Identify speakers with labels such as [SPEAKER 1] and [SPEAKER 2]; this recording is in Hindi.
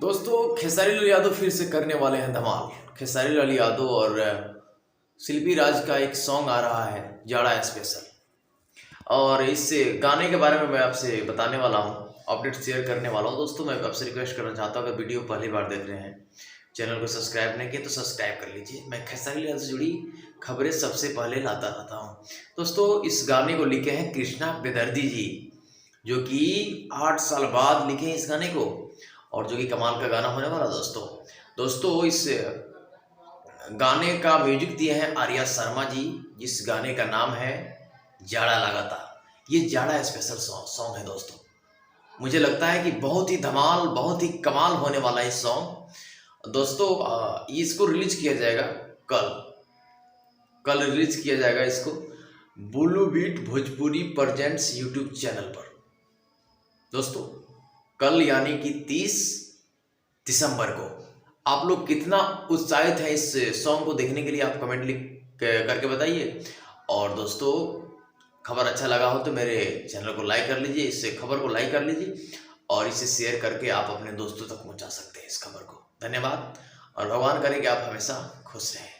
[SPEAKER 1] दोस्तों खेसारी लाल यादव फिर से करने वाले हैं धमाल। खेसारी लाल यादव और शिल्पी राज का एक सॉन्ग आ रहा है जाड़ा स्पेशल, और इस गाने के बारे में मैं आपसे बताने वाला हूँ, अपडेट शेयर करने वाला हूँ। दोस्तों मैं आपसे रिक्वेस्ट करना चाहता हूँ, अगर वीडियो पहली बार देख रहे हैं, चैनल को सब्सक्राइब नहीं किया तो सब्सक्राइब कर लीजिए। मैं खेसारी लाल से जुड़ी खबरें सबसे पहले लाता रहता हूँ। दोस्तों इस गाने को लिखे हैं कृष्णा बेदर्दी जी, जो कि 8 साल बाद लिखे हैं इस गाने को, और जो कि कमाल का गाना होने वाला। दोस्तों इस गाने का म्यूजिक दिए हैं आर्या शर्मा जी, जिस गाने का नाम है जाड़ा लगाता। ये जाड़ा स्पेशल सॉन्ग है दोस्तों। मुझे लगता है कि बहुत ही धमाल, बहुत ही कमाल होने वाला है सॉन्ग। दोस्तों इसको रिलीज किया जाएगा कल रिलीज किया जाएगा इसको Bulu beat Bhojpuri presents YouTube channel पर। दोस्तों कल यानी कि 30 दिसंबर को आप लोग कितना उत्साहित हैं इस सॉन्ग को देखने के लिए, आप कमेंट लिख करके बताइए। और दोस्तों खबर अच्छा लगा हो तो मेरे चैनल को लाइक कर लीजिए, इस खबर को लाइक कर लीजिए और इसे शेयर करके आप अपने दोस्तों तक पहुंचा सकते हैं इस खबर को। धन्यवाद और भगवान करे कि आप हमेशा खुश रहें।